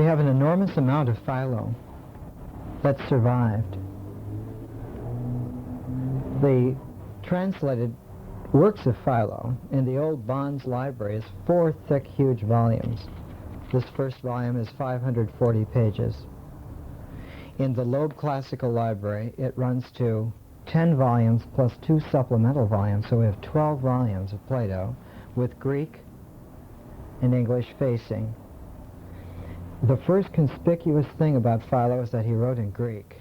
have an enormous amount of Philo that survived. The translated works of Philo in the old Bonds library is 4 thick, huge volumes. This first volume is 540 pages. In the Loeb Classical Library, it runs to 10 volumes plus 2 supplemental volumes, so we have 12 volumes of Plato with Greek and English facing. The first conspicuous thing about Philo is that he wrote in Greek.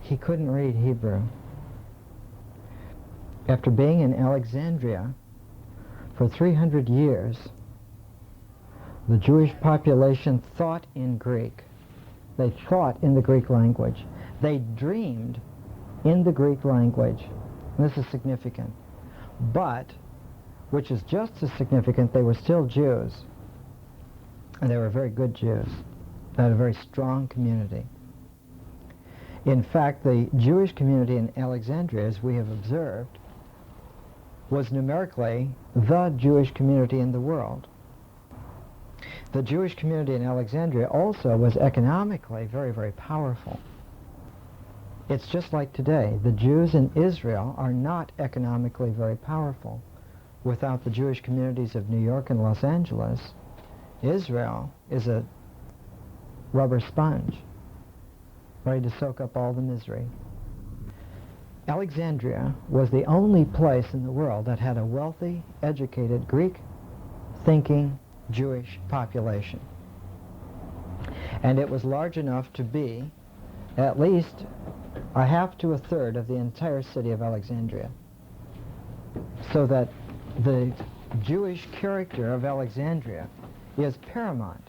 He couldn't read Hebrew. After being in Alexandria for 300 years, the Jewish population thought in Greek. They thought in the Greek language. They dreamed in the Greek language. And this is significant. But, which is just as significant, they were still Jews. And they were very good Jews. They had a very strong community. In fact, the Jewish community in Alexandria, as we have observed, was numerically the Jewish community in the world. The Jewish community in Alexandria also was economically very, very powerful. It's just like today. The Jews in Israel are not economically very powerful. Without the Jewish communities of New York and Los Angeles, Israel is a rubber sponge, ready to soak up all the misery. Alexandria was the only place in the world that had a wealthy, educated, Greek-thinking Jewish population. And it was large enough to be at least a half to a third of the entire city of Alexandria. So that the Jewish character of Alexandria is paramount.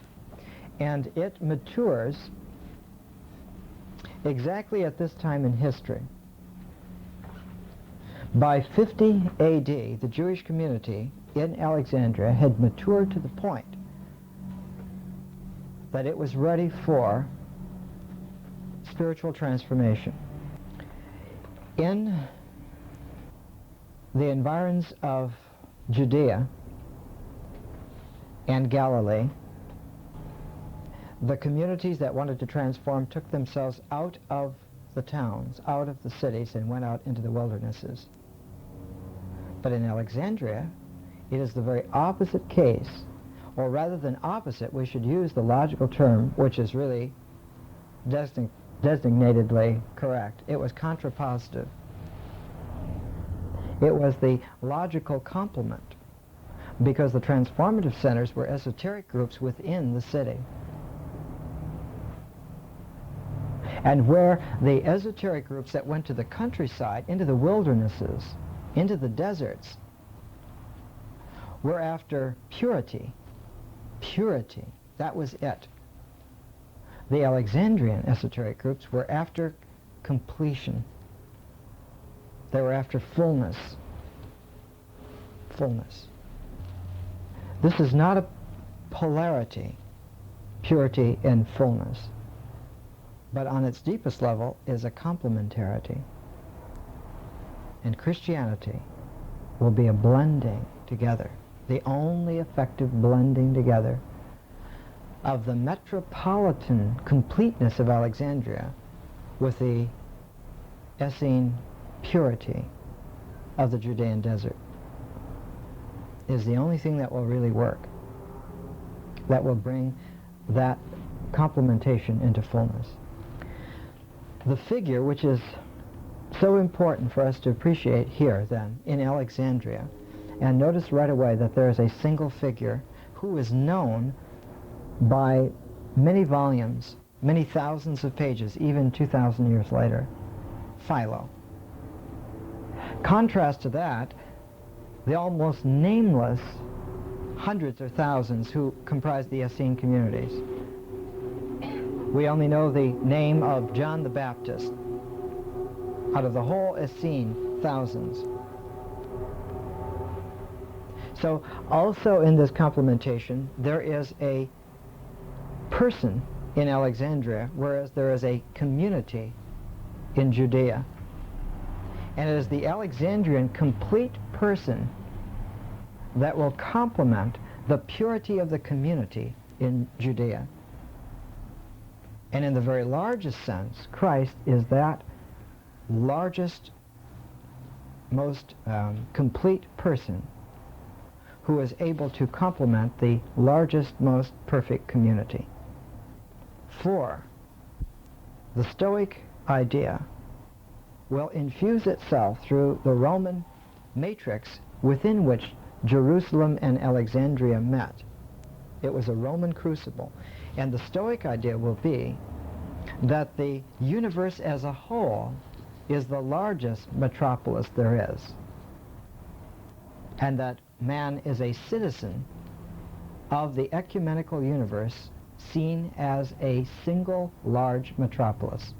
And it matures exactly at this time in history. By 50 A.D., the Jewish community in Alexandria had matured to the point that it was ready for spiritual transformation. In the environs of Judea and Galilee, the communities that wanted to transform took themselves out of the towns, out of the cities, and went out into the wildernesses. But in Alexandria, it is the very opposite case, or rather than opposite, we should use the logical term, which is really designatedly correct. It was contrapositive. It was the logical complement, because the transformative centers were esoteric groups within the city. And where the esoteric groups that went to the countryside, into the wildernesses, into the deserts, were after purity. Purity. That was it. The Alexandrian esoteric groups were after completion. They were after fullness. Fullness. This is not a polarity, purity and fullness, but on its deepest level is a complementarity. And Christianity will be a blending together, the only effective blending together of the metropolitan completeness of Alexandria with the Essene purity of the Judean desert. Is the only thing that will really work, that will bring that complementation into fullness. The figure which is so important for us to appreciate here then in Alexandria, and notice right away that there is a single figure who is known by many volumes, many thousands of pages, even 2,000 years later, Philo. Contrast to that, the almost nameless hundreds or thousands who comprise the Essene communities. We only know the name of John the Baptist out of the whole Essene thousands. So also in this complementation, there is a person in Alexandria, whereas there is a community in Judea. And it is the Alexandrian complete person that will complement the purity of the community in Judea. And in the very largest sense, Christ is that largest, most complete person who is able to complement the largest, most perfect community. For the Stoic idea will infuse itself through the Roman matrix within which Jerusalem and Alexandria met. It was a Roman crucible. And the Stoic idea will be that the universe as a whole is the largest metropolis there is, and that man is a citizen of the ecumenical universe seen as a single large metropolis.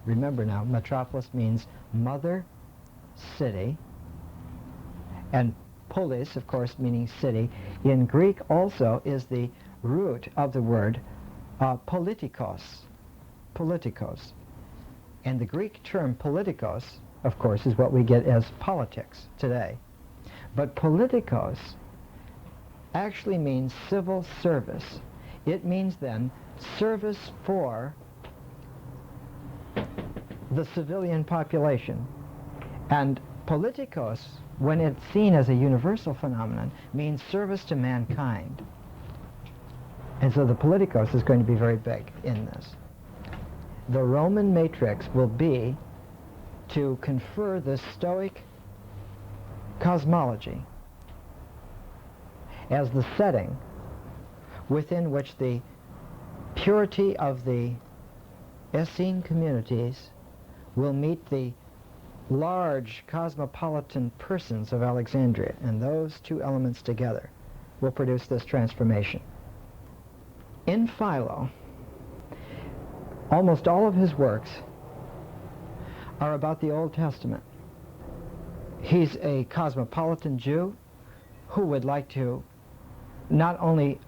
Remember now, metropolis means mother city, and polis, of course, meaning city. In Greek also is the root of the word politikos. Politikos. And the Greek term politikos, of course, is what we get as politics today. But politikos actually means civil service. It means then service for the civilian population. And politikos, when it's seen as a universal phenomenon, means service to mankind. And so the politikos is going to be very big in this. The Roman matrix will be to confer the Stoic cosmology as the setting within which the purity of the Essene communities will meet the large cosmopolitan persons of Alexandria, and those two elements together will produce this transformation. In Philo, almost all of his works are about the Old Testament. He's a cosmopolitan Jew who would like to not only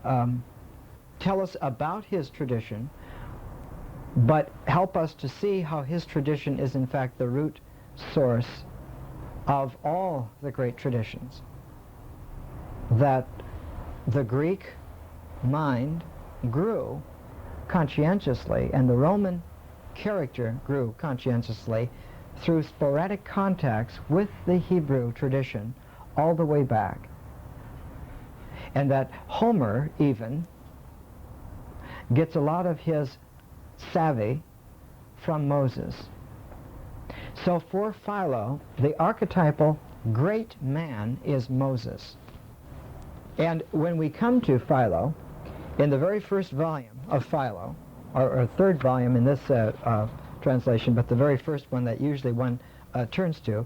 tell us about his tradition, but help us to see how his tradition is in fact the root source of all the great traditions. That the Greek mind grew conscientiously, and the Roman character grew conscientiously through sporadic contacts with the Hebrew tradition all the way back. And that Homer even gets a lot of his savvy from Moses. So for Philo, the archetypal great man is Moses. And when we come to Philo, in the very first volume of Philo, or third volume in this translation, but the very first one that usually one turns to,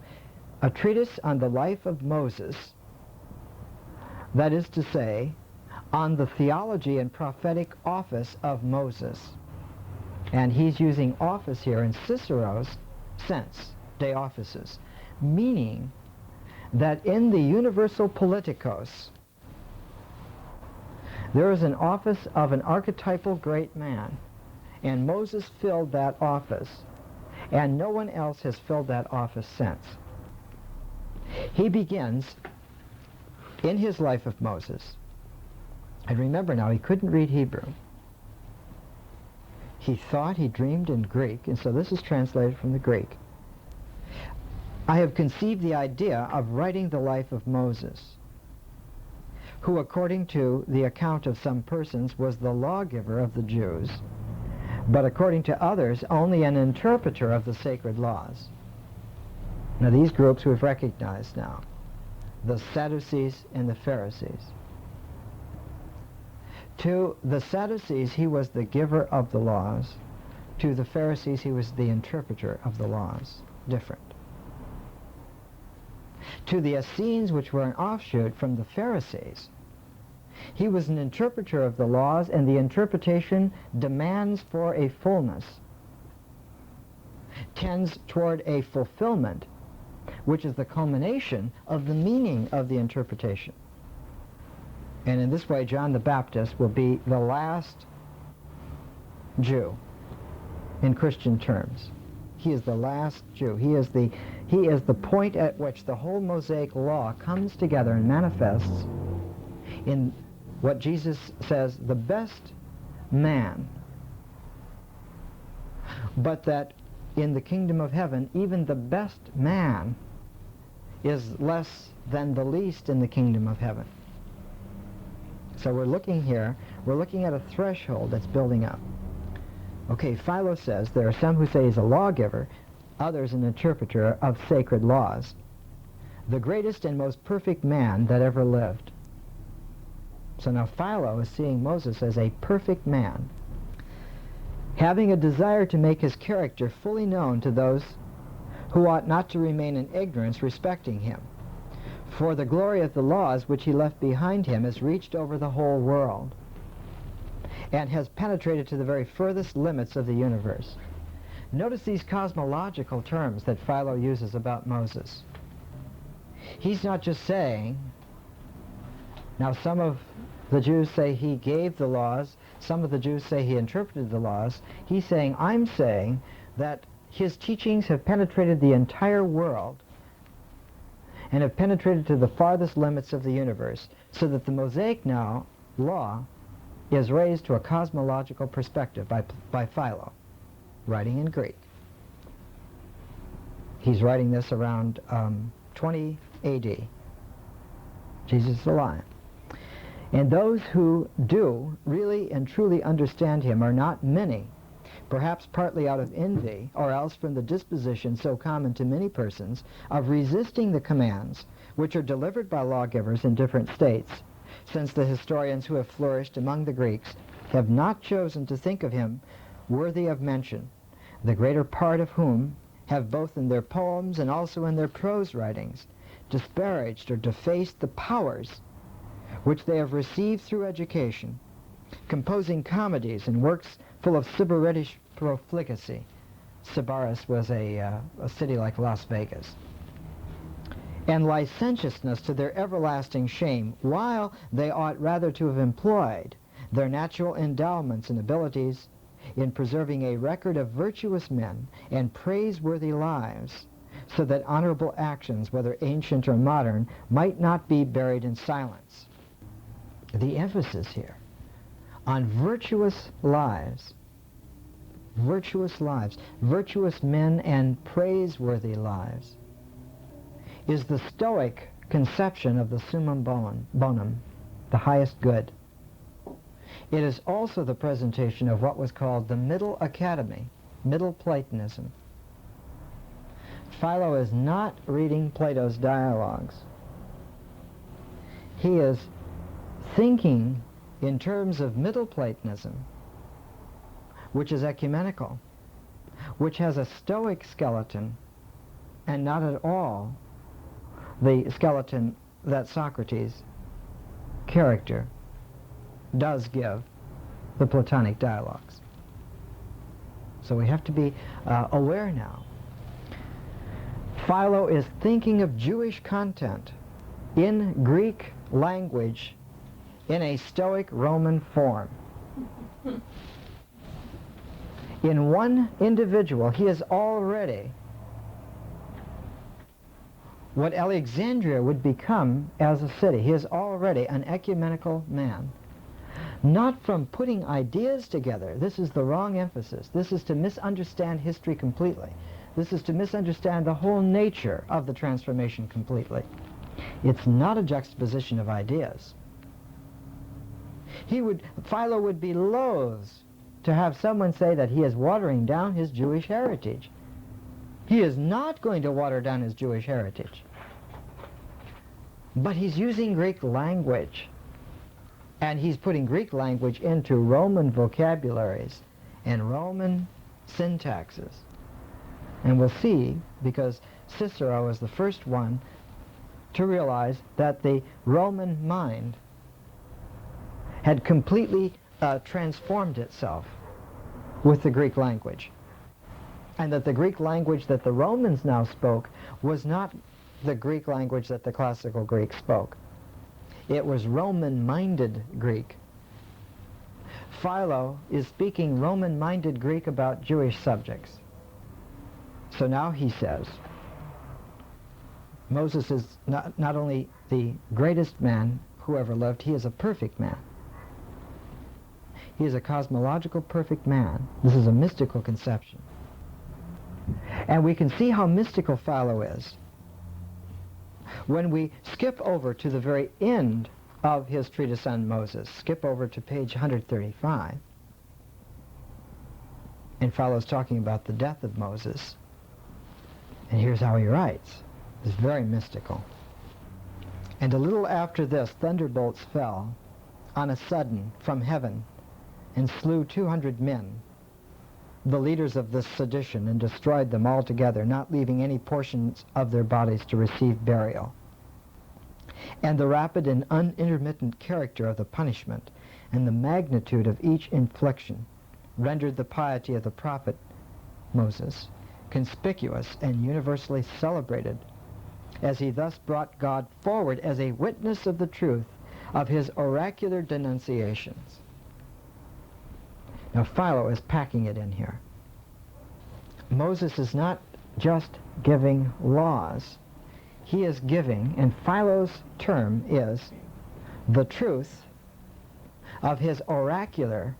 a treatise on the life of Moses, that is to say, on the theology and prophetic office of Moses. And he's using office here in Cicero's sense, de offices, meaning that in the universal politikos, there is an office of an archetypal great man, and Moses filled that office, and no one else has filled that office since. He begins in his life of Moses, and remember now, he couldn't read Hebrew. He thought, he dreamed in Greek, and so this is translated from the Greek. I have conceived the idea of writing the life of Moses, who, according to the account of some persons, was the lawgiver of the Jews, but according to others, only an interpreter of the sacred laws. Now, these groups we've recognized now, the Sadducees and the Pharisees. To the Sadducees, he was the giver of the laws. To the Pharisees, he was the interpreter of the laws. Different. To the Essenes, which were an offshoot from the Pharisees, he was an interpreter of the laws, and the interpretation demands for a fullness, tends toward a fulfillment, which is the culmination of the meaning of the interpretation. And in this way, John the Baptist will be the last Jew in Christian terms. He is the last Jew. He is the point at which the whole Mosaic law comes together and manifests in what Jesus says the best man but that in the kingdom of heaven, even the best man is less than the least in the kingdom of heaven. So we're looking here, we're looking at a threshold that's building up. Okay, Philo says there are some who say he's a lawgiver, others an interpreter of sacred laws. The greatest and most perfect man that ever lived. So now Philo is seeing Moses as a perfect man, having a desire to make his character fully known to those who ought not to remain in ignorance respecting him. For the glory of the laws which he left behind him has reached over the whole world and has penetrated to the very furthest limits of the universe. Notice these cosmological terms that Philo uses about Moses. He's not just saying, now some of the Jews say he gave the laws, some of the Jews say he interpreted the laws. He's saying, I'm saying that his teachings have penetrated the entire world and have penetrated to the farthest limits of the universe, so that the Mosaic now law is raised to a cosmological perspective by Philo, writing in Greek. He's writing this around 20 A.D. Jesus is alive. And those who do really and truly understand him are not many, perhaps partly out of envy, or else from the disposition so common to many persons of resisting the commands which are delivered by lawgivers in different states, since the historians who have flourished among the Greeks have not chosen to think of him worthy of mention, the greater part of whom have both in their poems and also in their prose writings disparaged or defaced the powers which they have received through education, composing comedies and works full of Sybaritish profligacy. Sybaris was a city like Las Vegas. And licentiousness to their everlasting shame, while they ought rather to have employed their natural endowments and abilities in preserving a record of virtuous men and praiseworthy lives, so that honorable actions, whether ancient or modern, might not be buried in silence. The emphasis here on virtuous lives, virtuous men and praiseworthy lives, is the Stoic conception of the summum bonum, the highest good. It is also the presentation of what was called the Middle Academy, Middle Platonism. Philo is not reading Plato's dialogues. He is thinking in terms of Middle Platonism, which is ecumenical, which has a Stoic skeleton and not at all the skeleton that Socrates' character does give the Platonic dialogues. So we have to be aware now. Philo is thinking of Jewish content in Greek language in a Stoic Roman form. In one individual, he is already what Alexandria would become as a city. He is already an ecumenical man. Not from putting ideas together. This is the wrong emphasis. This is to misunderstand history completely. This is to misunderstand the whole nature of the transformation completely. It's not a juxtaposition of ideas. Philo would be loath to have someone say that he is watering down his Jewish heritage. He is not going to water down his Jewish heritage. But he's using Greek language. And he's putting Greek language into Roman vocabularies and Roman syntaxes. And we'll see, because Cicero is the first one to realize that the Roman mind had completely transformed itself with the Greek language. And that the Greek language that the Romans now spoke was not the Greek language that the classical Greeks spoke. It was Roman-minded Greek. Philo is speaking Roman-minded Greek about Jewish subjects. So now he says, Moses is not only the greatest man who ever lived, he is a perfect man. He is a cosmological perfect man. This is a mystical conception. And we can see how mystical Philo is when we skip over to the very end of his treatise on Moses, skip over to page 135, and Philo's talking about the death of Moses. And here's how he writes. It's very mystical. And a little after this, thunderbolts fell on a sudden from heaven and slew 200 men, the leaders of this sedition, and destroyed them altogether, not leaving any portions of their bodies to receive burial. And the rapid and unintermittent character of the punishment and the magnitude of each infliction rendered the piety of the prophet Moses conspicuous and universally celebrated, as he thus brought God forward as a witness of the truth of his oracular denunciations. Now Philo is packing it in here. Moses is not just giving laws. He is giving, and Philo's term is the truth of his oracular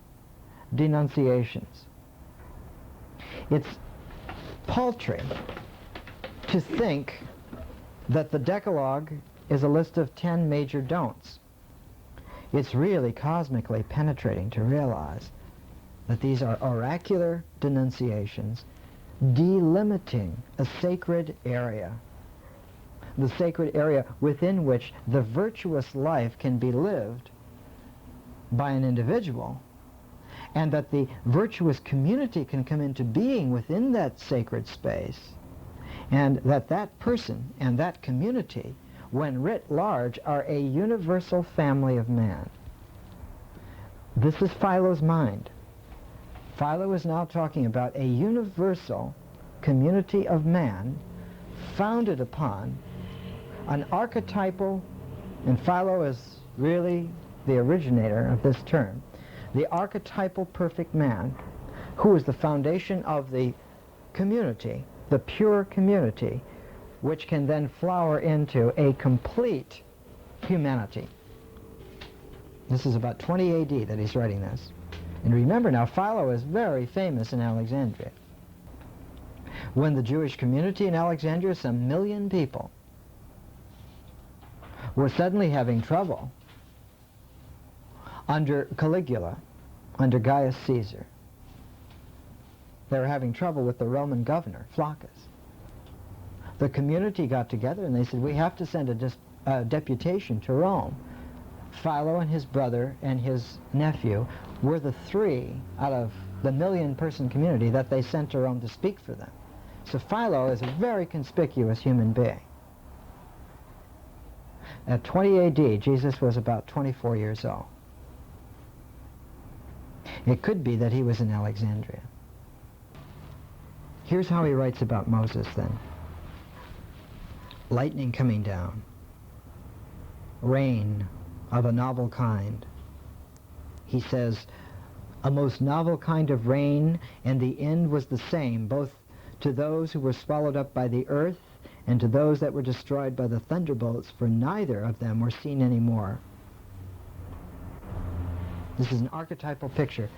denunciations. It's paltry to think that the Decalogue is a list of 10 major don'ts. It's really cosmically penetrating to realize that these are oracular denunciations delimiting a sacred area, the sacred area within which the virtuous life can be lived by an individual, and that the virtuous community can come into being within that sacred space, and that that person and that community, when writ large, are a universal family of man. This is Philo's mind. Philo is now talking about a universal community of man founded upon an archetypal, and Philo is really the originator of this term, the archetypal perfect man, who is the foundation of the community, the pure community, which can then flower into a complete humanity. This is about 20 AD that he's writing this. And remember now, Philo is very famous in Alexandria. When the Jewish community in Alexandria, some 1 million people, were suddenly having trouble under Caligula, under Gaius Caesar. They were having trouble with the Roman governor, Flaccus. The community got together and they said, we have to send a deputation to Rome. Philo and his brother and his nephew were the 3 out of the 1 million-person community that they sent to Rome to speak for them. So Philo is a very conspicuous human being. At 20 AD, Jesus was about 24 years old. It could be that he was in Alexandria. Here's how he writes about Moses then. Lightning coming down, rain of a novel kind. He says, a most novel kind of rain, and the end was the same, both to those who were swallowed up by the earth and to those that were destroyed by the thunderbolts, for neither of them were seen any more. This is an archetypal picture.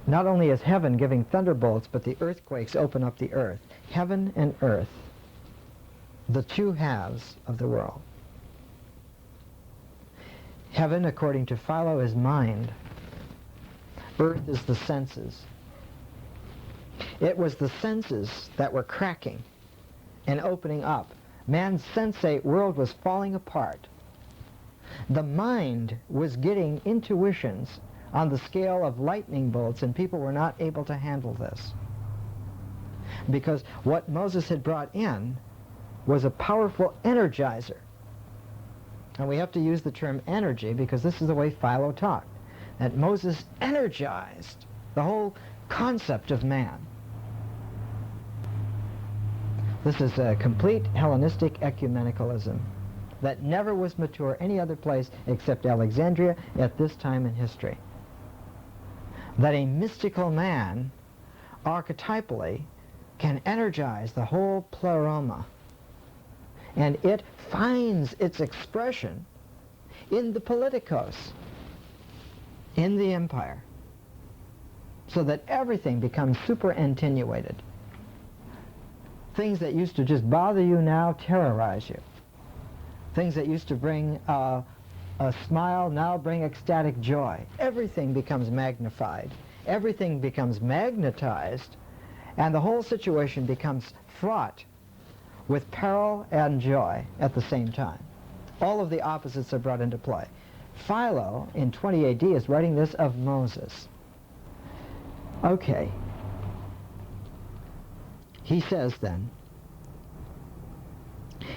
Not only is heaven giving thunderbolts, but the earthquakes open up the earth. Heaven and earth, the two halves of the world. Heaven, according to Philo, is mind. Earth is the senses. It was the senses that were cracking and opening up. Man's sensate world was falling apart. The mind was getting intuitions on the scale of lightning bolts, and people were not able to handle this. Because what Moses had brought in was a powerful energizer. And we have to use the term energy because this is the way Philo talked. That Moses energized the whole concept of man. This is a complete Hellenistic ecumenicalism that never was mature any other place except Alexandria at this time in history. That a mystical man, archetypally, can energize the whole pleroma. And it finds its expression in the politicos, in the empire, so that everything becomes super-attenuated. Things that used to just bother you now terrorize you. Things that used to bring a smile now bring ecstatic joy. Everything becomes magnified. Everything becomes magnetized, and the whole situation becomes fraught with peril and joy at the same time. All of the opposites are brought into play. Philo, in 20 AD, is writing this of Moses. Okay. He says then,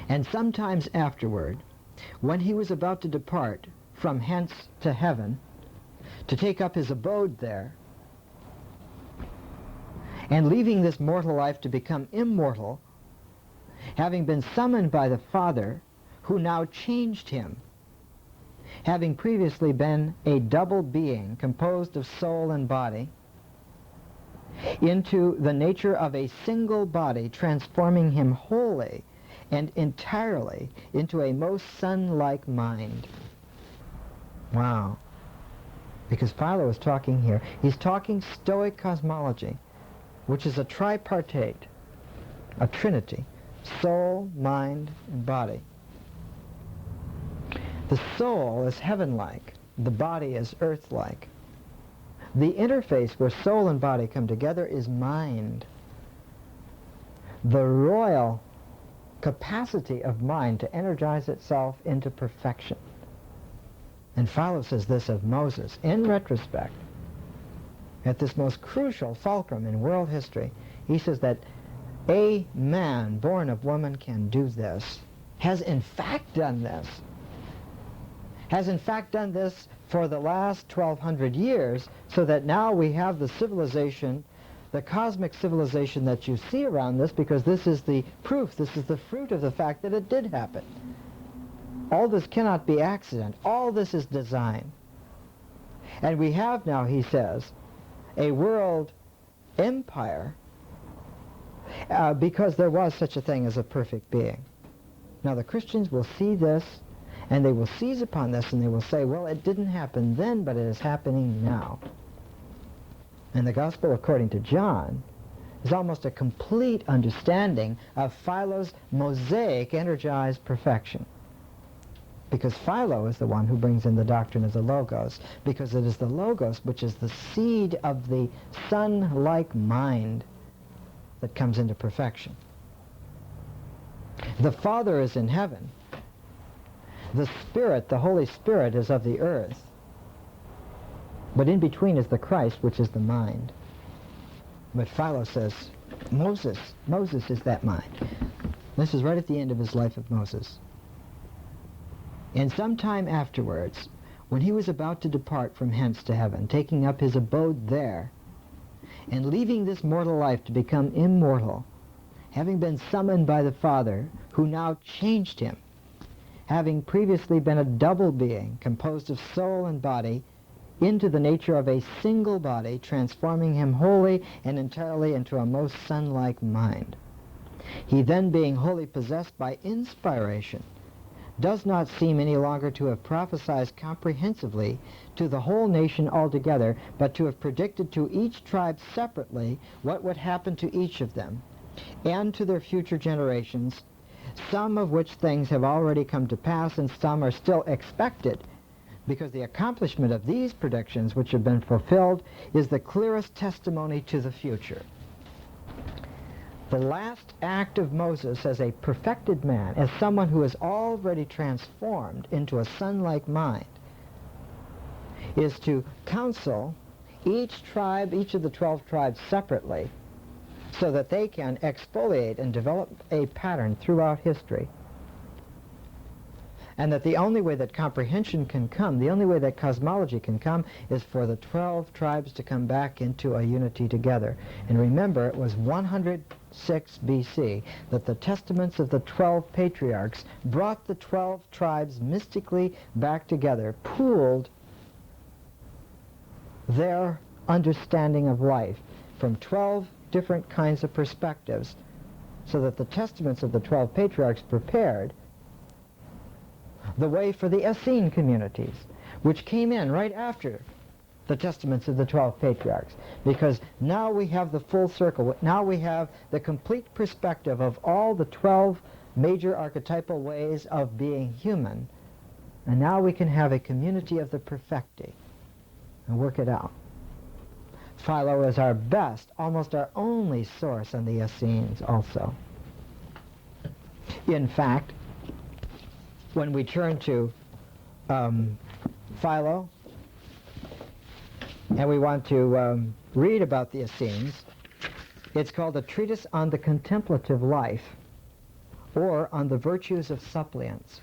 and sometimes afterward, when he was about to depart from hence to heaven, to take up his abode there, and leaving this mortal life to become immortal, having been summoned by the Father, who now changed him, having previously been a double being composed of soul and body, into the nature of a single body, transforming him wholly and entirely into a most son-like mind. Wow. Because Philo is talking here, he's talking Stoic cosmology, which is a tripartite, a trinity, soul, mind, and body. The soul is heaven-like, the body is earth-like. The interface where soul and body come together is mind. The royal capacity of mind to energize itself into perfection. And Philo says this of Moses, in retrospect, at this most crucial fulcrum in world history. He says that a man born of woman can do this, has in fact done this, has in fact done this for the last 1,200 years, so that now we have the civilization, the cosmic civilization that you see around this, because this is the proof, this is the fruit of the fact that it did happen. All this cannot be accident. All this is design. And we have now, he says, a world empire because there was such a thing as a perfect being. Now the Christians will see this, and they will seize upon this, and they will say, well, it didn't happen then, but it is happening now. And the Gospel according to John is almost a complete understanding of Philo's Mosaic energized perfection. Because Philo is the one who brings in the doctrine of the Logos, because it is the Logos which is the seed of the Son-like mind that comes into perfection. The Father is in heaven. The Spirit, the Holy Spirit, is of the earth. But in between is the Christ, which is the mind. But Philo says, Moses is that mind. This is right at the end of his life of Moses. And some time afterwards, when he was about to depart from hence to heaven, taking up his abode there, and leaving this mortal life to become immortal, having been summoned by the Father, who now changed him, having previously been a double being, composed of soul and body, into the nature of a single body, transforming him wholly and entirely into a most son-like mind. He then, being wholly possessed by inspiration, does not seem any longer to have prophesied comprehensively to the whole nation altogether, but to have predicted to each tribe separately what would happen to each of them, and to their future generations, some of which things have already come to pass, and some are still expected, because the accomplishment of these predictions which have been fulfilled is the clearest testimony to the future. The last act of Moses as a perfected man, as someone who is already transformed into a son-like mind, is to counsel each tribe, each of the 12 tribes separately, so that they can exfoliate and develop a pattern throughout history. And that the only way that comprehension can come, the only way that cosmology can come, is for the 12 tribes to come back into a unity together. And remember, it was 106 BC that the testaments of the 12 patriarchs brought the 12 tribes mystically back together, pooled their understanding of life from 12 different kinds of perspectives, so that the testaments of the 12 patriarchs prepared the way for the Essene communities, which came in right after the testaments of the 12 patriarchs, because now we have the full circle. Now we have the complete perspective of all the 12 major archetypal ways of being human, and now we can have a community of the perfecti and work it out. Philo is our best, almost our only source on the Essenes also. In fact, when we turn to Philo, and we want to read about the Essenes, it's called a treatise on the contemplative life, or on the virtues of suppliants.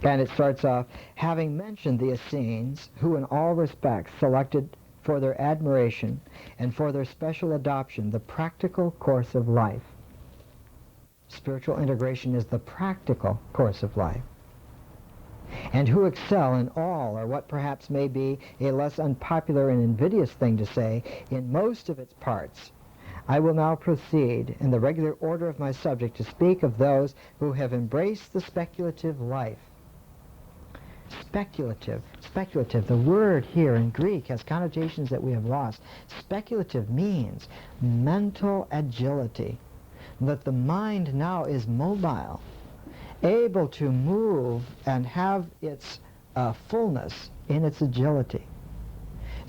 And it starts off, having mentioned the Essenes, who in all respects selected for their admiration and for their special adoption the practical course of life. Spiritual integration is the practical course of life. And who excel in all, or what perhaps may be a less unpopular and invidious thing to say, in most of its parts. I will now proceed, in the regular order of my subject, to speak of those who have embraced the speculative life. Speculative, the word here in Greek has connotations that we have lost. Speculative means mental agility, that the mind now is mobile, able to move and have its fullness in its agility.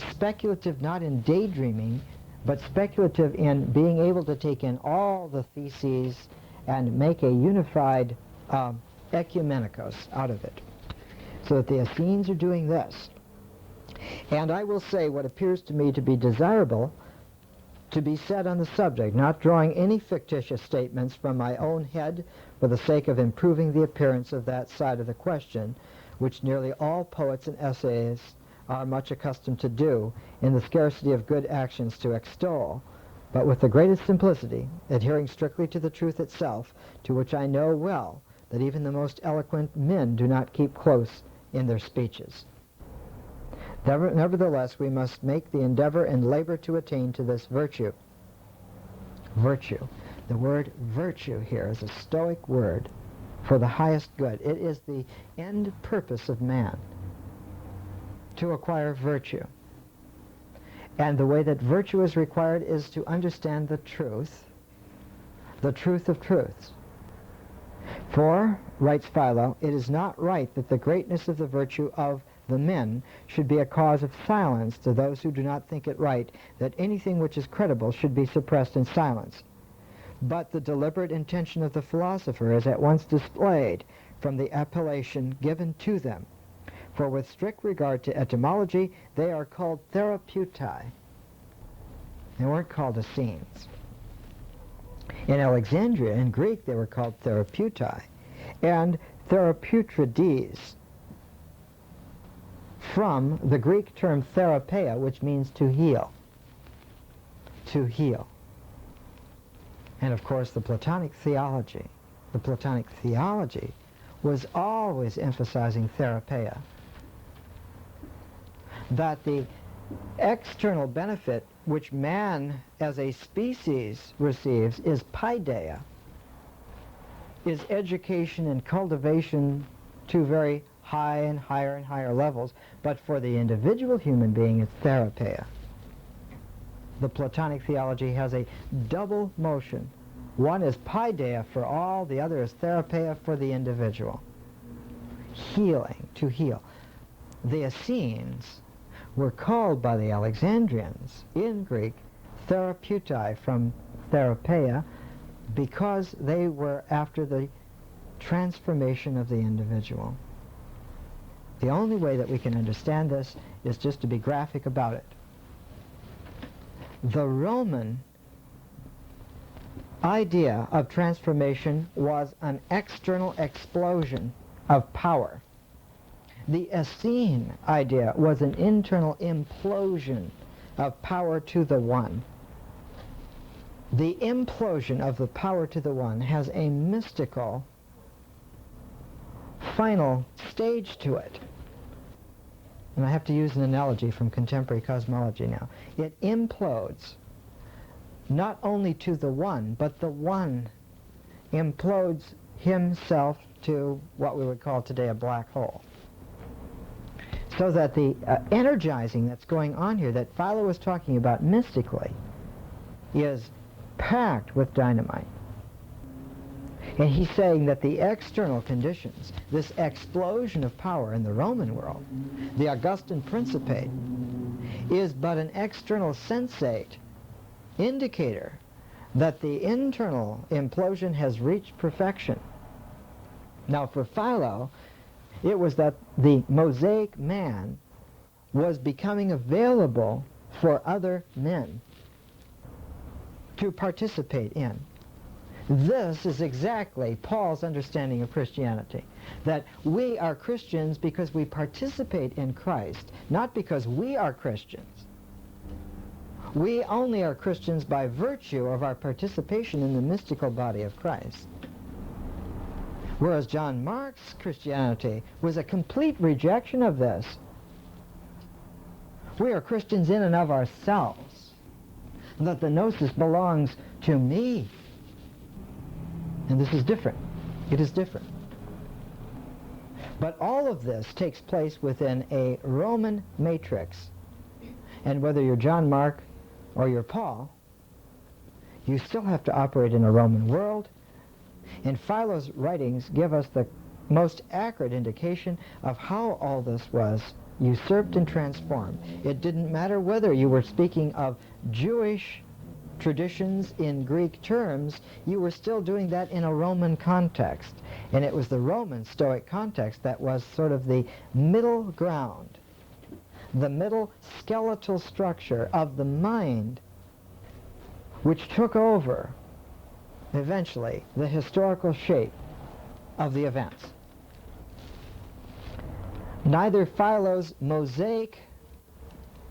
Speculative not in daydreaming, but speculative in being able to take in all the theses and make a unified ecumenikos out of it. So that the Essenes are doing this. And I will say what appears to me to be desirable to be said on the subject, not drawing any fictitious statements from my own head for the sake of improving the appearance of that side of the question, which nearly all poets and essayists are much accustomed to do in the scarcity of good actions to extol, but with the greatest simplicity, adhering strictly to the truth itself, to which I know well that even the most eloquent men do not keep close in their speeches. Nevertheless, we must make the endeavor and labor to attain to this virtue. Virtue. The word virtue here is a Stoic word for the highest good. It is the end purpose of man, to acquire virtue. And the way that virtue is required is to understand the truth of truths. For, writes Philo, it is not right that the greatness of the virtue of the men should be a cause of silence to those who do not think it right that anything which is credible should be suppressed in silence. But the deliberate intention of the philosopher is at once displayed from the appellation given to them. For with strict regard to etymology, they are called therapeutai. They weren't called Essenes. In Alexandria, in Greek, they were called therapeutai and therapeutrides, from the Greek term therapeia, which means to heal. To heal. And of course, the Platonic theology was always emphasizing therapeia. That the external benefit which man as a species receives is paideia, is education and cultivation to very high and higher levels, but for the individual human being it's therapeia. The Platonic theology has a double motion. One is paideia for all, the other is therapeia for the individual. Healing, to heal. The Essenes were called by the Alexandrians in Greek therapeutai, from therapeia, because they were after the transformation of the individual. The only way that we can understand this is just to be graphic about it. The Roman idea of transformation was an external explosion of power. The Essene idea was an internal implosion of power to the one. The implosion of the power to the one has a mystical final stage to it. And I have to use an analogy from contemporary cosmology now. It implodes not only to the one, but the one implodes himself to what we would call today a black hole. So that the energizing that's going on here, that Philo was talking about mystically, is packed with dynamite. And he's saying that the external conditions, this explosion of power in the Roman world, the Augustan Principate, is but an external sensate indicator that the internal implosion has reached perfection. Now for Philo, it was that the Mosaic man was becoming available for other men to participate in. This is exactly Paul's understanding of Christianity, that we are Christians because we participate in Christ, not because we are Christians. We only are Christians by virtue of our participation in the mystical body of Christ. Whereas John Mark's Christianity was a complete rejection of this. We are Christians in and of ourselves, that the gnosis belongs to me. And this is different. It is different. But all of this takes place within a Roman matrix. And whether you're John Mark or you're Paul, you still have to operate in a Roman world. And Philo's writings give us the most accurate indication of how all this was usurped and transformed. It didn't matter whether you were speaking of Jewish traditions in Greek terms, you were still doing that in a Roman context. And it was the Roman Stoic context that was sort of the middle ground, the middle skeletal structure of the mind, which took over, eventually, the historical shape of the events. Neither Philo's Mosaic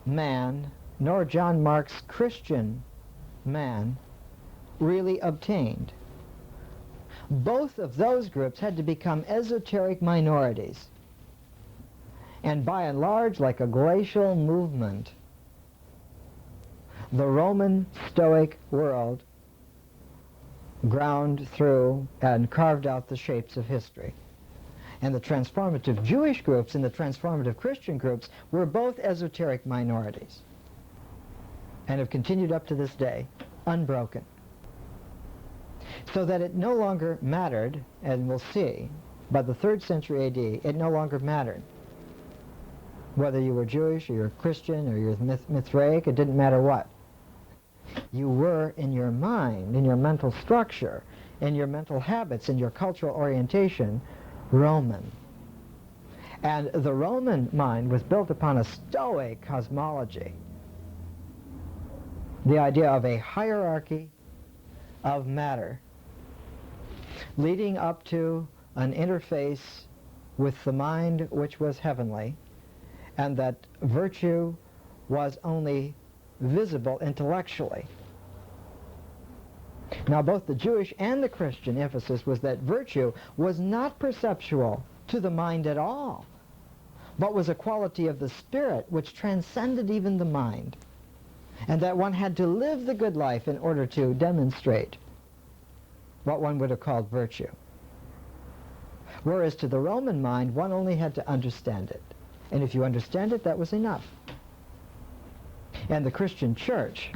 man nor John Mark's Christian man really obtained. Both of those groups had to become esoteric minorities. And by and large, like a glacial movement, the Roman Stoic world ground through and carved out the shapes of history. And the transformative Jewish groups and the transformative Christian groups were both esoteric minorities, and have continued up to this day, unbroken. So that it no longer mattered, and we'll see, by the 3rd century AD, it no longer mattered whether you were Jewish or you're Christian or you're Mithraic, it didn't matter what. You were, in your mind, in your mental structure, in your mental habits, in your cultural orientation, Roman. And the Roman mind was built upon a Stoic cosmology. The idea of a hierarchy of matter leading up to an interface with the mind which was heavenly, and that virtue was only visible intellectually. Now both the Jewish and the Christian emphasis was that virtue was not perceptual to the mind at all, but was a quality of the spirit which transcended even the mind, and that one had to live the good life in order to demonstrate what one would have called virtue. Whereas to the Roman mind, one only had to understand it. And if you understand it, that was enough. And the Christian church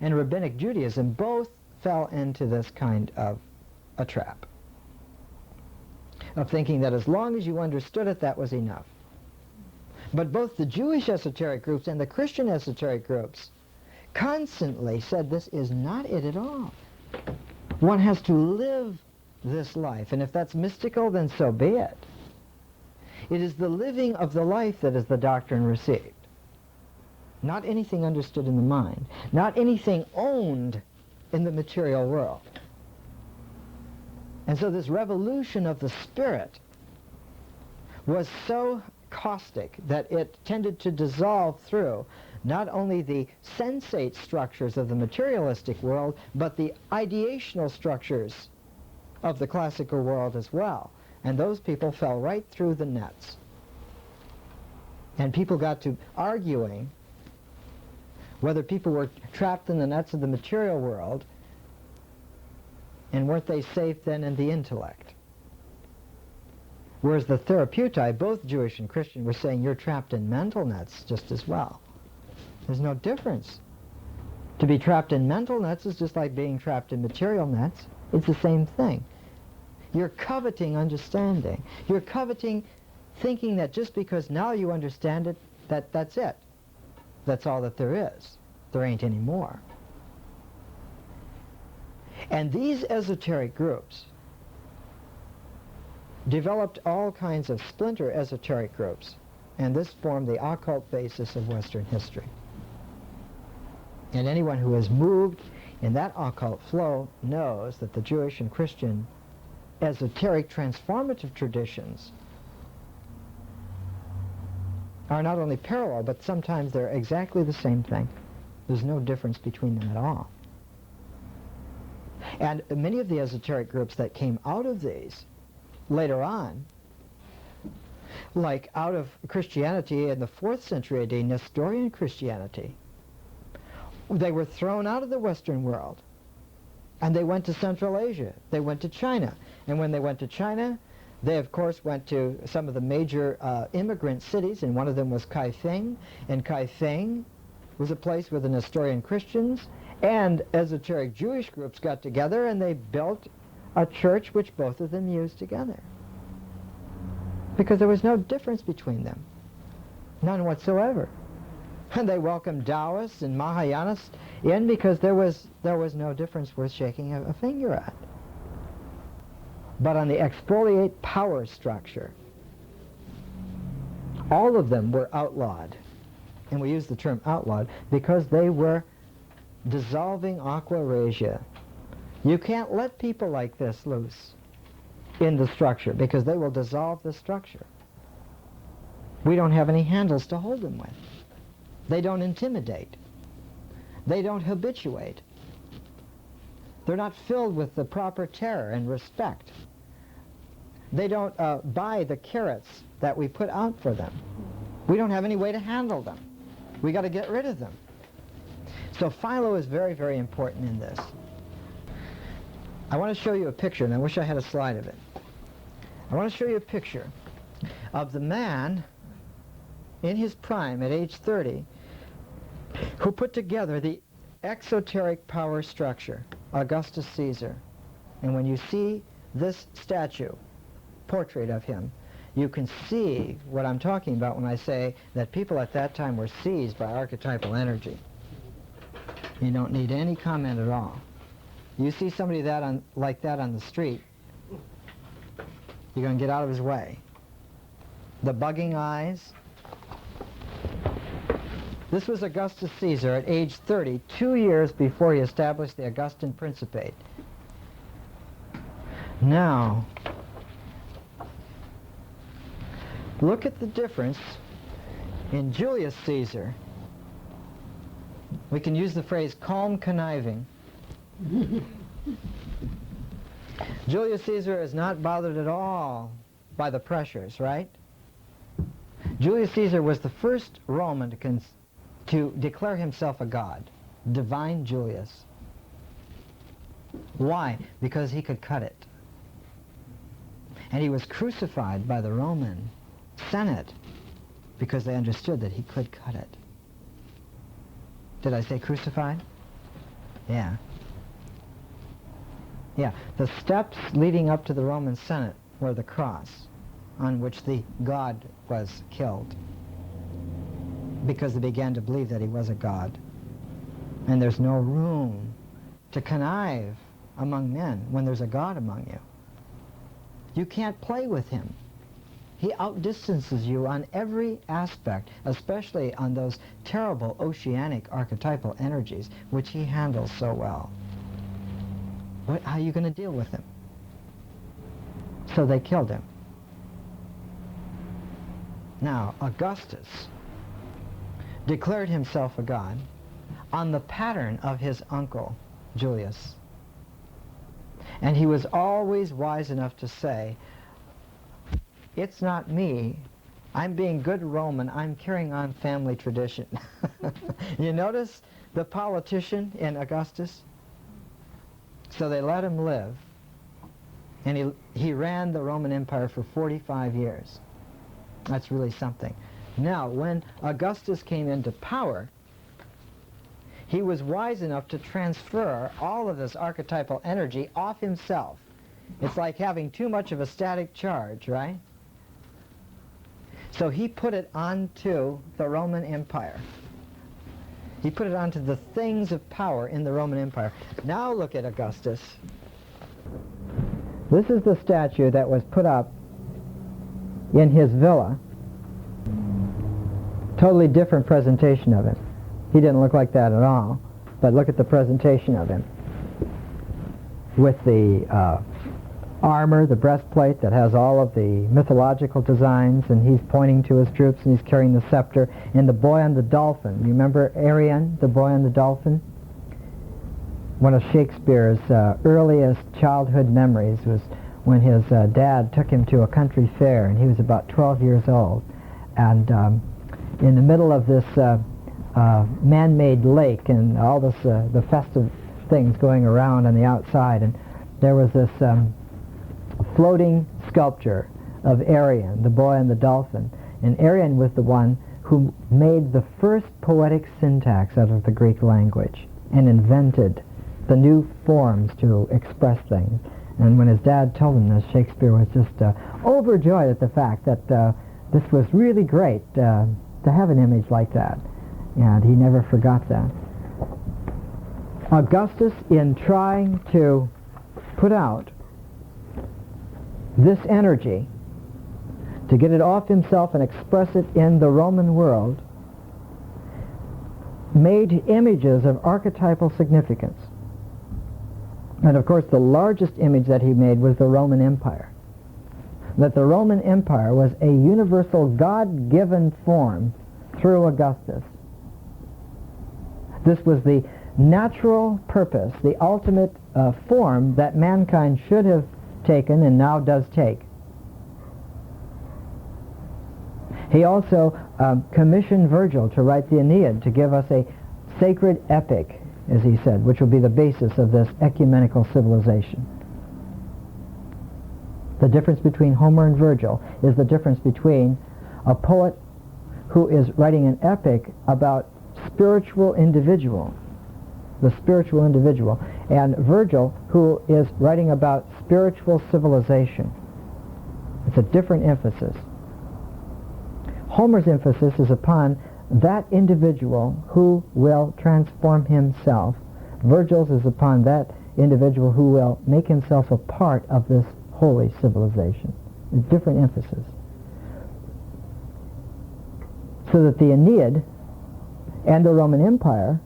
and Rabbinic Judaism both fell into this kind of a trap of thinking that as long as you understood it, that was enough. But both the Jewish esoteric groups and the Christian esoteric groups constantly said this is not it at all. One has to live this life, and if that's mystical, then so be it. It is the living of the life that is the doctrine received. Not anything understood in the mind, not anything owned in the material world. And so this revolution of the spirit was so caustic that it tended to dissolve through not only the sensate structures of the materialistic world, but the ideational structures of the classical world as well. And those people fell right through the nets. And people got to arguing whether people were trapped in the nets of the material world, and weren't they safe then in the intellect? Whereas the therapeutai, both Jewish and Christian, were saying you're trapped in mental nets just as well. There's no difference. To be trapped in mental nets is just like being trapped in material nets. It's the same thing. You're coveting understanding. You're coveting thinking that just because now you understand it, that's it. That's all that there is. There ain't any more. And these esoteric groups developed all kinds of splinter esoteric groups, and this formed the occult basis of Western history. And anyone who has moved in that occult flow knows that the Jewish and Christian esoteric transformative traditions are not only parallel, but sometimes they're exactly the same thing. There's no difference between them at all. And many of the esoteric groups that came out of these later on, like out of Christianity in the 4th century AD, Nestorian Christianity, they were thrown out of the Western world, and they went to Central Asia. They went to China. And when they went to China, they, of course, went to some of the major immigrant cities, and one of them was Kaifeng. And Kaifeng was a place where the Nestorian Christians and esoteric Jewish groups got together, and they built a church which both of them used together. Because there was no difference between them. None whatsoever. And they welcomed Taoists and Mahayanists in because there was no difference worth shaking a finger at. But on the exfoliate power structure, all of them were outlawed. And we use the term outlawed because they were dissolving aqua regia. You can't let people like this loose in the structure because they will dissolve the structure. We don't have any handles to hold them with. They don't intimidate. They don't habituate. They're not filled with the proper terror and respect. They don't buy the carrots that we put out for them. We don't have any way to handle them. We got to get rid of them. So Philo is very, very important in this. I want to show you a picture, and I wish I had a slide of it. I want to show you a picture of the man in his prime at age 30 who put together the exoteric power structure, Augustus Caesar. And when you see this statue, portrait of him, you can see what I'm talking about when I say that people at that time were seized by archetypal energy. You don't need any comment at all. You see somebody like that on the street, you're going to get out of his way. The bugging eyes. This was Augustus Caesar at age 30, 2 years before he established the Augustan Principate. Now, look at the difference in Julius Caesar. We can use the phrase calm conniving. Julius Caesar is not bothered at all by the pressures, right? Julius Caesar was the first Roman to declare himself a god, divine Julius. Why? Because he could cut it. And he was crucified by the Roman Senate because they understood that he could cut it. Did I say crucified? Yeah. Yeah, the steps leading up to the Roman Senate were the cross on which the god was killed because they began to believe that he was a god. And there's no room to connive among men when there's a god among you. You can't play with him. He outdistances you on every aspect, especially on those terrible oceanic archetypal energies which he handles so well. How are you going to deal with him? So they killed him. Now, Augustus declared himself a god on the pattern of his uncle, Julius. And he was always wise enough to say, it's not me. I'm being good Roman. I'm carrying on family tradition. You notice the politician in Augustus? So they let him live And he ran the Roman Empire for 45 years. That's really something. Now, when Augustus came into power, he was wise enough to transfer all of this archetypal energy off himself. It's like having too much of a static charge, right? So he put it onto the Roman Empire. He put it onto the things of power in the Roman Empire. Now look at Augustus. This is the statue that was put up in his villa. Totally different presentation of him. He didn't look like that at all, but look at the presentation of him. With the armor, the breastplate that has all of the mythological designs, and he's pointing to his troops, and he's carrying the scepter, and the boy on the dolphin. You remember Arion, the boy on the dolphin? One of Shakespeare's earliest childhood memories was when his dad took him to a country fair, and he was about 12 years old. And in the middle of this man-made lake and all this, the festive things going around on the outside, and there was this floating sculpture of Arion, the boy and the dolphin. And Arion was the one who made the first poetic syntax out of the Greek language and invented the new forms to express things. And when his dad told him this, Shakespeare was just overjoyed at the fact that this was really great to have an image like that. And he never forgot that. Augustus, in trying to put out this energy, to get it off himself and express it in the Roman world, made images of archetypal significance. And of course the largest image that he made was the Roman Empire. That the Roman Empire was a universal God-given form through Augustus. This was the natural purpose, the ultimate form that mankind should have taken and now does take. He also commissioned Virgil to write the Aeneid, to give us a sacred epic, as he said, which will be the basis of this ecumenical civilization. The difference between Homer and Virgil is the difference between a poet who is writing an epic about spiritual individual, the spiritual individual, and Virgil, who is writing about spiritual civilization. It's a different emphasis. Homer's emphasis is upon that individual who will transform himself. Virgil's is upon that individual who will make himself a part of this holy civilization. It's different emphasis. So that the Aeneid and the Roman Empire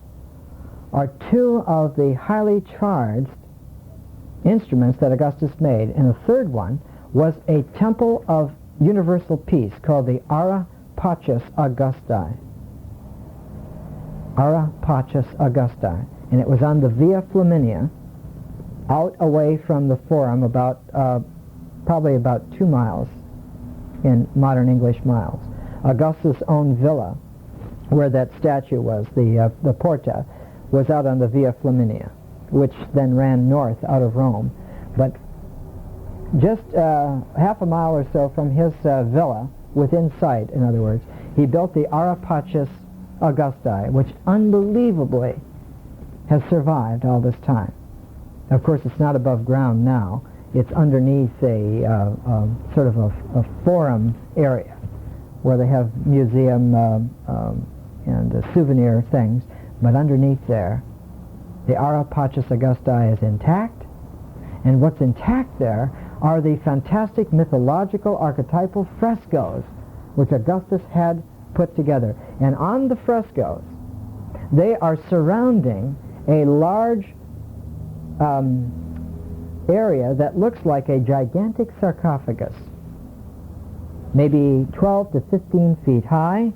are two of the highly charged instruments that Augustus made. And the third one was a temple of universal peace called the Ara Pacis Augusti. Ara Pacis Augusti. And it was on the Via Flaminia, out away from the Forum, about probably about 2 miles in modern English miles. Augustus' own villa, where that statue was, the Porta, was out on the Via Flaminia, which then ran north out of Rome. But just half a mile or so from his villa, within sight, in other words, he built the Ara Pacis Augusti, which unbelievably has survived all this time. Of course, it's not above ground now. It's underneath a sort of a forum area where they have museum and souvenir things. But underneath there, the Ara Pacis Augusti is intact, and what's intact there are the fantastic mythological archetypal frescoes which Augustus had put together. And on the frescoes, they are surrounding a large area that looks like a gigantic sarcophagus, maybe 12 to 15 feet high,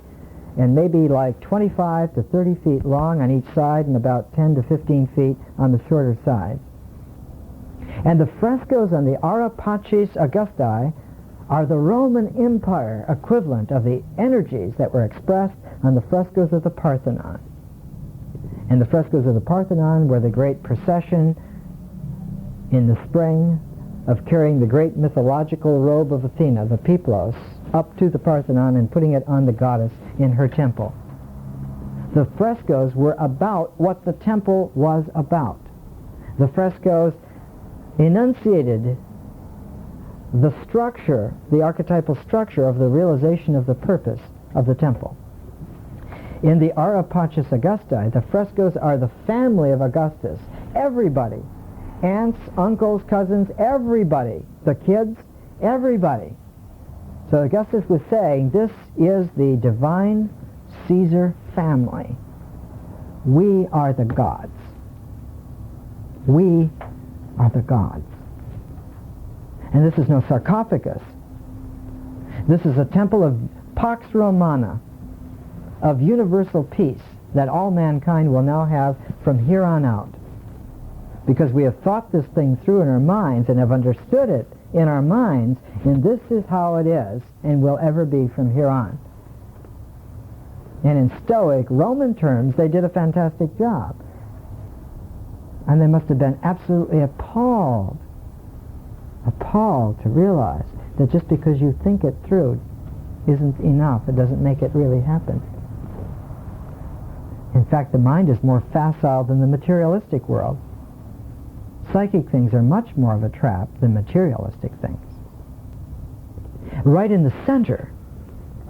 and maybe like 25 to 30 feet long on each side, and about 10 to 15 feet on the shorter side. And the frescoes on the Ara Pacis Augusti are the Roman Empire equivalent of the energies that were expressed on the frescoes of the Parthenon. And the frescoes of the Parthenon were the great procession in the spring of carrying the great mythological robe of Athena, the peplos, up to the Parthenon and putting it on the goddess in her temple. The frescoes were about what the temple was about. The frescoes enunciated the structure, the archetypal structure of the realization of the purpose of the temple. In the Ara Pacis Augusti, the frescoes are the family of Augustus. Everybody. Aunts, uncles, cousins, everybody. The kids, everybody. So Augustus was saying, this is the divine Caesar family. We are the gods. We are the gods. And this is no sarcophagus. This is a temple of Pax Romana, of universal peace that all mankind will now have from here on out. Because we have thought this thing through in our minds and have understood it in our minds, and this is how it is and will ever be from here on. And in Stoic Roman terms, they did a fantastic job. And they must have been absolutely appalled to realize that just because you think it through isn't enough. It doesn't make it really happen. In fact, the mind is more facile than the materialistic world. Psychic things are much more of a trap than materialistic things. Right in the center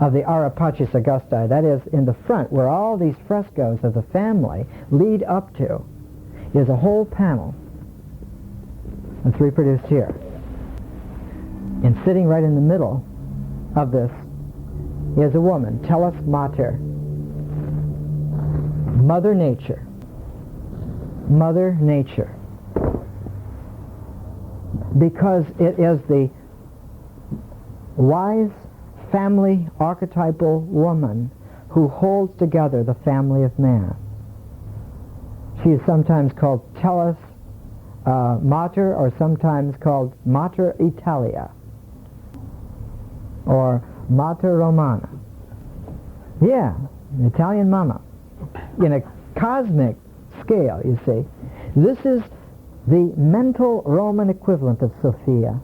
of the Ara Pacis Augusti, that is, in the front, where all these frescoes of the family lead up to, is a whole panel. It's reproduced here. And sitting right in the middle of this is a woman, Tellus Mater, Mother Nature. Mother Nature. Because it is the wise family archetypal woman who holds together the family of man. She is sometimes called Tellus Mater, or sometimes called Mater Italia, or Mater Romana. Yeah, Italian mama. In a cosmic scale, you see. This is the mental Roman equivalent of Sophia,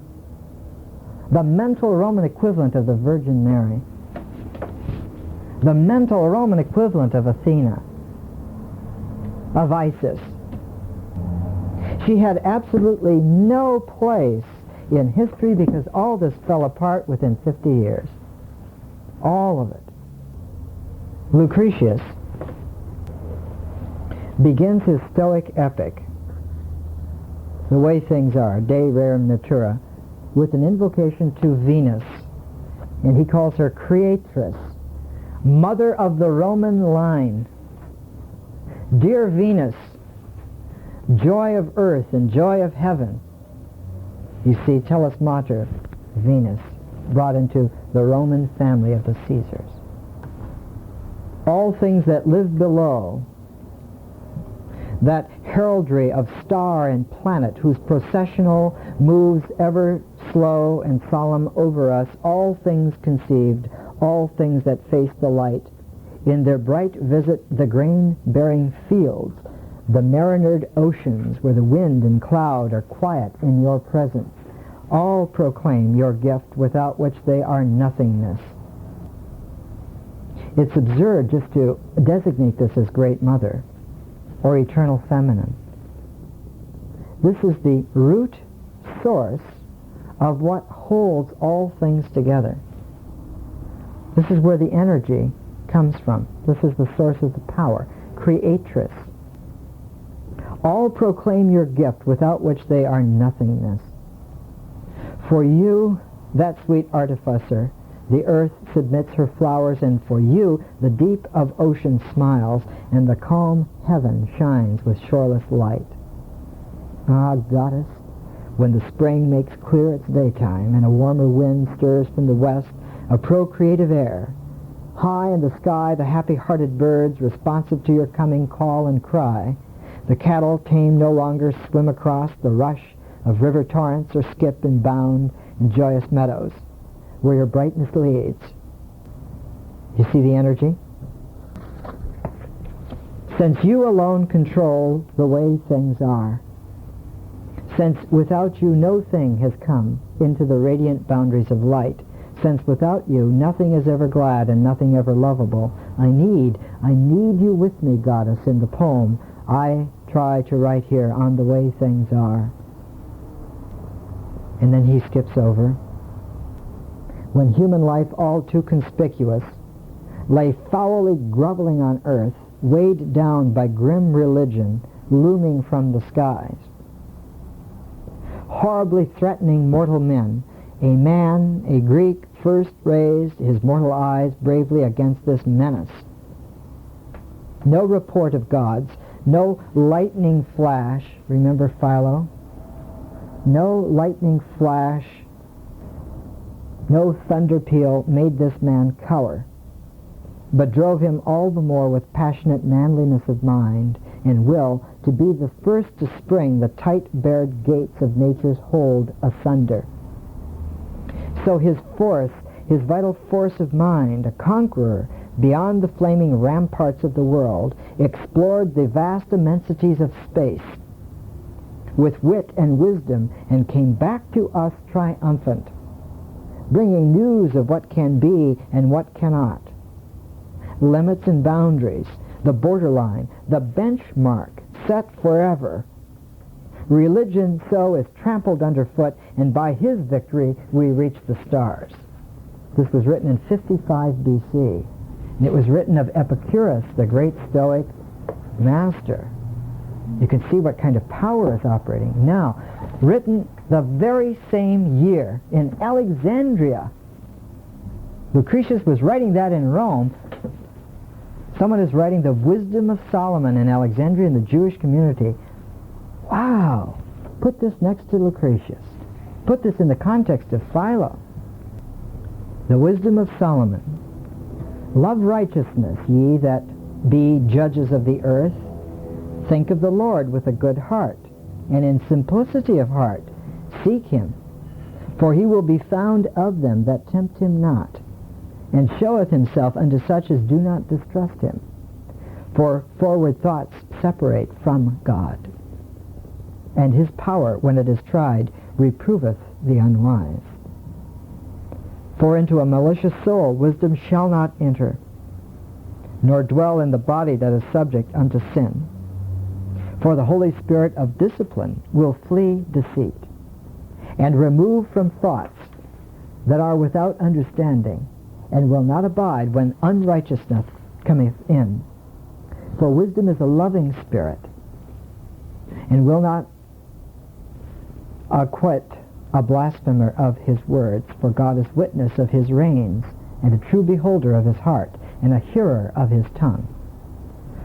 the mental Roman equivalent of the Virgin Mary, the mental Roman equivalent of Athena, of Isis. She had absolutely no place in history because all this fell apart within 50 years. All of it. Lucretius begins his Stoic epic, The Way Things Are, De Rerum Natura, with an invocation to Venus, and he calls her Creatrix, Mother of the Roman line. Dear Venus, joy of earth and joy of heaven. You see, Tellus Mater, Venus, brought into the Roman family of the Caesars. All things that live below, that heraldry of star and planet whose processional moves ever slow and solemn over us, all things conceived, all things that face the light, in their bright visit the grain-bearing fields, the marinered oceans where the wind and cloud are quiet in your presence, all proclaim your gift without which they are nothingness. It's absurd just to designate this as Great Mother or Eternal Feminine. This is the root source of what holds all things together. This is where the energy comes from. This is the source of the power. Creatrix. All proclaim your gift without which they are nothingness. For you, that sweet artificer, the earth submits her flowers, and for you the deep of ocean smiles, and the calm heaven shines with shoreless light. Ah, goddess, when the spring makes clear its daytime, and a warmer wind stirs from the west a procreative air, high in the sky the happy-hearted birds, responsive to your coming, call and cry. The cattle, tame no longer, swim across the rush of river torrents, or skip and bound in joyous meadows where your brightness leads. You see the energy? Since you alone control the way things are, Since without you no thing has come into the radiant boundaries of light, since without you nothing is ever glad and nothing ever lovable, I need you with me, goddess, in the poem I try to write here on the way things are. And then he skips over. When human life, all too conspicuous, lay foully groveling on earth, weighed down by grim religion looming from the skies, horribly threatening mortal men, a man, a Greek, first raised his mortal eyes bravely against this menace. No report of gods, no lightning flash, remember Philo? No lightning flash, no thunder peal made this man cower, but drove him all the more with passionate manliness of mind and will to be the first to spring the tight-barred gates of nature's hold asunder. So his force, his vital force of mind, a conqueror beyond the flaming ramparts of the world, explored the vast immensities of space with wit and wisdom and came back to us triumphant, bringing news of what can be and what cannot, limits and boundaries, the borderline, the benchmark set forever. Religion so is trampled underfoot, and by his victory we reach the stars. This was written in 55 BC, and it was written of Epicurus, the great Stoic master. You can see what kind of power is operating. Now, written the very same year in Alexandria. Lucretius was writing that in Rome. Someone is writing the Wisdom of Solomon in Alexandria in the Jewish community. Wow! Put this next to Lucretius. Put this in the context of Philo. The Wisdom of Solomon. Love righteousness, ye that be judges of the earth. Think of the Lord with a good heart, and in simplicity of heart seek him. For he will be found of them that tempt him not, and showeth himself unto such as do not distrust him. For forward thoughts separate from God, and his power, when it is tried, reproveth the unwise. For into a malicious soul wisdom shall not enter, nor dwell in the body that is subject unto sin. For the Holy Spirit of discipline will flee deceit, and remove from thoughts that are without understanding, and will not abide when unrighteousness cometh in. For wisdom is a loving spirit, and will not acquit a blasphemer of his words, for God is witness of his reigns, and a true beholder of his heart, and a hearer of his tongue.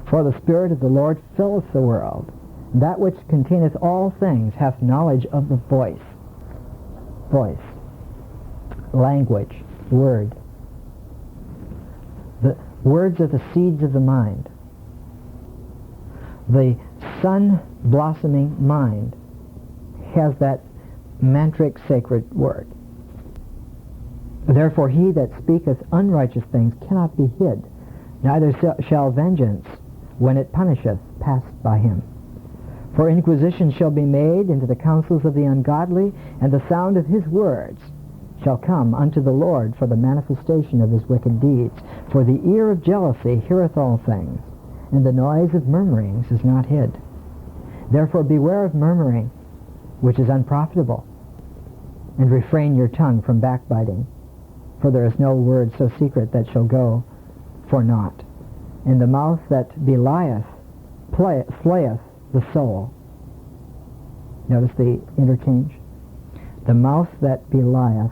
For the Spirit of the Lord filleth the world. That which containeth all things hath knowledge of the voice. Voice. Language. Word. The words are the seeds of the mind. The sun-blossoming mind has that mantric sacred word. Therefore he that speaketh unrighteous things cannot be hid, neither shall vengeance, when it punisheth, pass by him. For inquisition shall be made into the counsels of the ungodly, and the sound of his words shall come unto the Lord for the manifestation of his wicked deeds. For the ear of jealousy heareth all things, and the noise of murmurings is not hid. Therefore beware of murmuring, which is unprofitable, and refrain your tongue from backbiting. For there is no word so secret that shall go for naught. And the mouth that belieth slayeth the soul. Notice the interchange. The mouth that belieth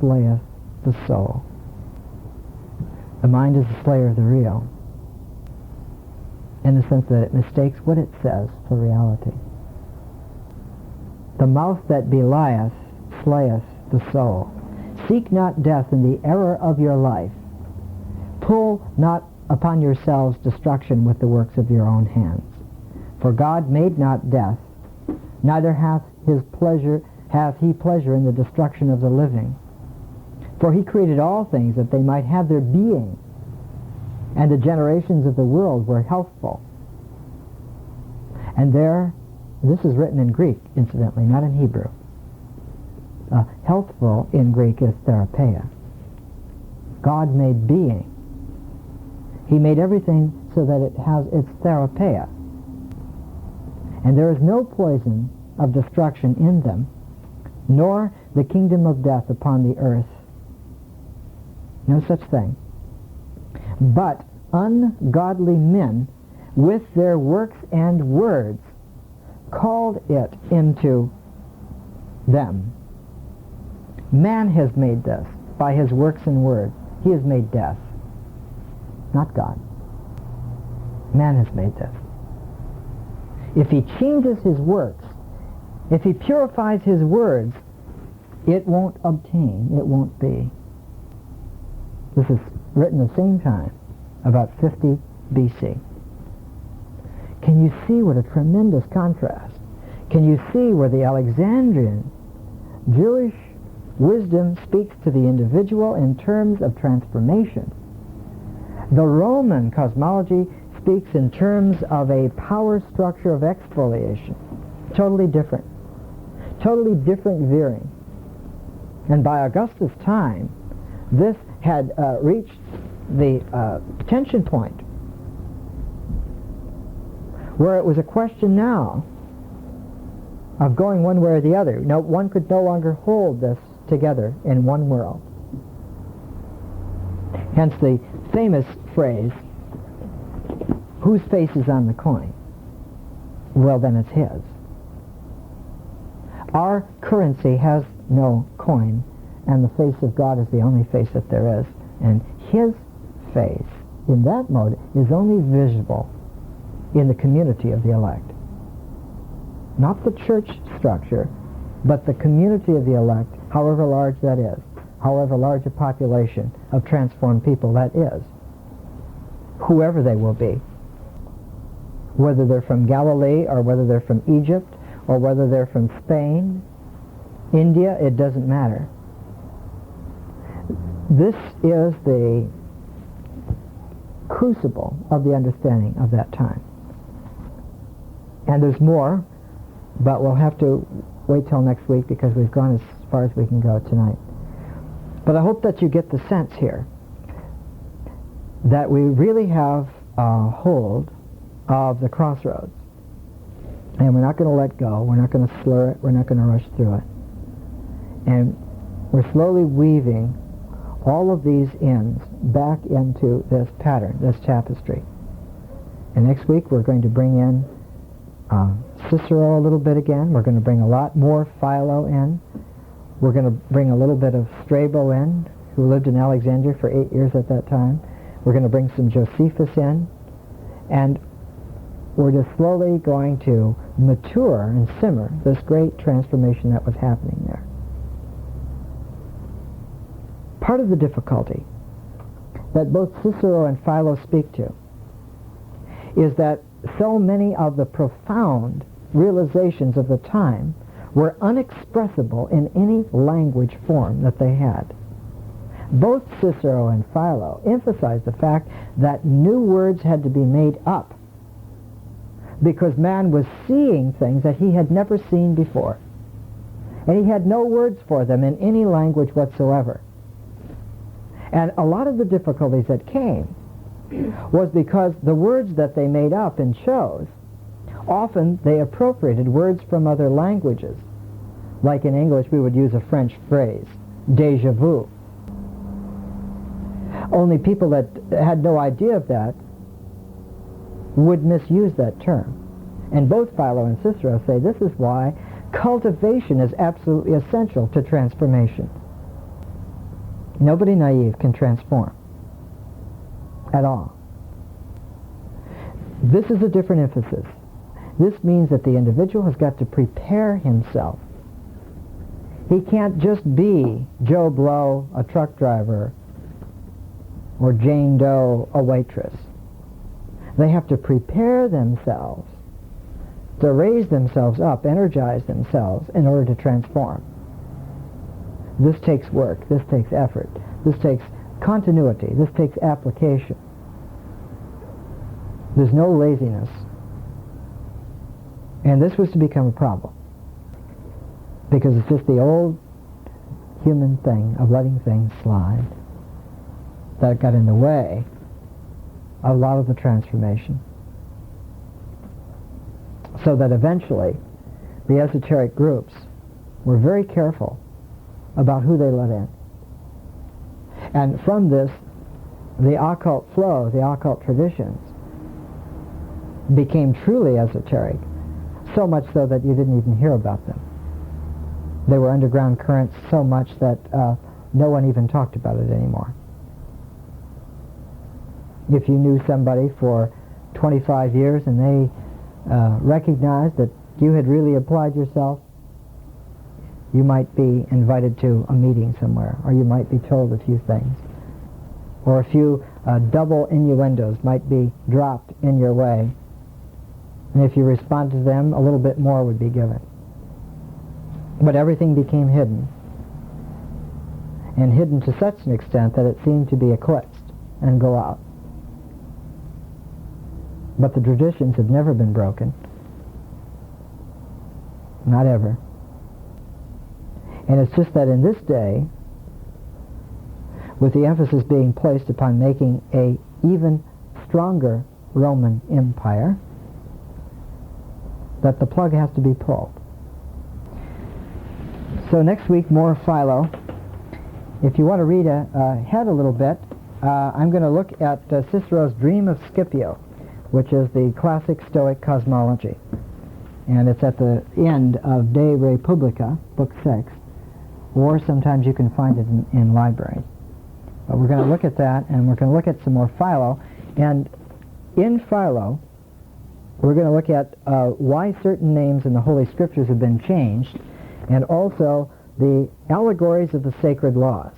slayeth the soul. The mind is the slayer of the real, in the sense that it mistakes what it says for reality. The mouth that belieth slayeth the soul. Seek not death in the error of your life. Pull not upon yourselves destruction with the works of your own hands. For God made not death, neither hath he pleasure in the destruction of the living. For he created all things that they might have their being, and the generations of the world were healthful. And there This is written in Greek, incidentally, not in Hebrew. Healthful in Greek is therapeia. God made being. He made everything so that it has its therapeia. And there is no poison of destruction in them, nor the kingdom of death upon the earth. No such thing. But ungodly men, with their works and words, called it into them. Man has made this by his works and words. He has made death, not God. Man has made this. If he changes his works, if he purifies his words, it won't obtain, it won't be. This is written the same time, about 50 BC. Can you see what a tremendous contrast? Can you see where the Alexandrian Jewish wisdom speaks to the individual in terms of transformation? The Roman cosmology speaks in terms of a power structure of exfoliation. Totally different. Totally different veering. And by Augustus' time, this had reached the tension point where it was a question now of going one way or the other. No, one could no longer hold this together in one world. Hence the famous phrase, whose face is on the coin? Well, then it's his. Our currency has no coin, and the face of God is the only face that there is. And his face, in that mode, is only visible in the community of the elect. Not the church structure, but the community of the elect, however large that is, however large a population of transformed people that is, whoever they will be, whether they're from Galilee or whether they're from Egypt or whether they're from Spain, India, it doesn't matter. This is the crucible of the understanding of that time. And there's more, but we'll have to wait till next week because we've gone as far as we can go tonight. But I hope that you get the sense here that we really have a hold of the crossroads. And we're not going to let go. We're not going to slur it. We're not going to rush through it. And we're slowly weaving all of these ends back into this pattern, this tapestry. And next week we're going to bring in Cicero a little bit again. We're going to bring a lot more Philo in. We're going to bring a little bit of Strabo in, who lived in Alexandria for 8 years at that time. We're going to bring some Josephus in. And we're just slowly going to mature and simmer this great transformation that was happening there. Part of the difficulty that both Cicero and Philo speak to is that so many of the profound realizations of the time were unexpressible in any language form that they had. Both Cicero and Philo emphasize the fact that new words had to be made up because man was seeing things that he had never seen before. And he had no words for them in any language whatsoever. And a lot of the difficulties that came was because the words that they made up and chose, often they appropriated words from other languages. Like in English, we would use a French phrase, déjà vu. Only people that had no idea of that would misuse that term. And both Philo and Cicero say this is why cultivation is absolutely essential to transformation. Nobody naive can transform at all. This is a different emphasis. This means that the individual has got to prepare himself. He can't just be Joe Blow, a truck driver, or Jane Doe, a waitress. They have to prepare themselves to raise themselves up, energize themselves in order to transform. This takes work, this takes effort, this takes continuity, this takes application. There's no laziness And this was to become a problem, because it's just the old human thing of letting things slide that got in the way of a lot of the transformation. So that eventually the esoteric groups were very careful about who they let in. And from this, the occult flow, the occult traditions, became truly esoteric, so much so that you didn't even hear about them. They were underground currents so much that no one even talked about it anymore. If you knew somebody for 25 years and they recognized that you had really applied yourself, you might be invited to a meeting somewhere, or you might be told a few things, or a few double innuendos might be dropped in your way, and if you respond to them, a little bit more would be given. But everything became hidden, and hidden to such an extent that it seemed to be eclipsed and go out. But the traditions have never been broken. Not ever. And it's just that in this day, with the emphasis being placed upon making a even stronger Roman Empire, that the plug has to be pulled. So next week, more Philo. If you want to read ahead a little bit, I'm going to look at Cicero's Dream of Scipio, which is the classic Stoic cosmology. And it's at the end of De Republica, Book 6, or sometimes you can find it in libraries. But we're going to look at that, and we're going to look at some more Philo. And in Philo, we're going to look at why certain names in the Holy Scriptures have been changed, and also the allegories of the sacred laws.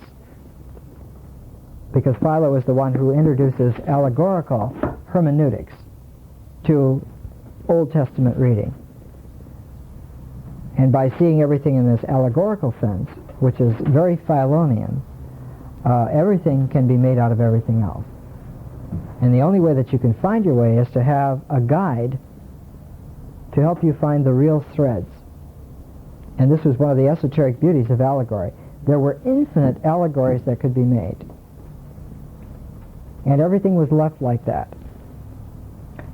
Because Philo is the one who introduces allegorical hermeneutics to Old Testament reading. And by seeing everything in this allegorical sense, which is very Philonian, everything can be made out of everything else. And the only way that you can find your way is to have a guide to help you find the real threads. And this was one of the esoteric beauties of allegory. There were infinite allegories that could be made. And everything was left like that.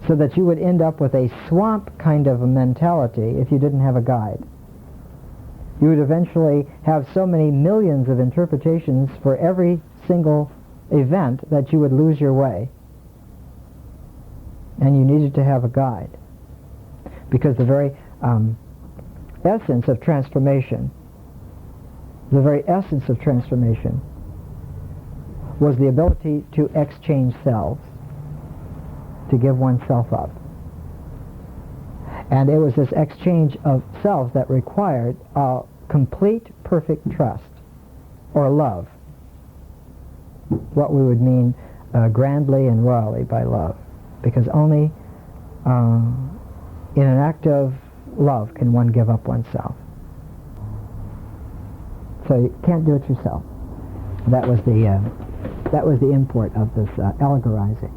So that you would end up with a swamp kind of a mentality if you didn't have a guide. You would eventually have so many millions of interpretations for every single event that you would lose your way. And you needed to have a guide. Because the very essence of transformation, was the ability to exchange selves, to give oneself up. And it was this exchange of selves that required a complete, perfect trust, or love, what we would mean grandly and royally by love, because only in an act of love can one give up oneself. So you can't do it yourself. That was the import of this allegorizing.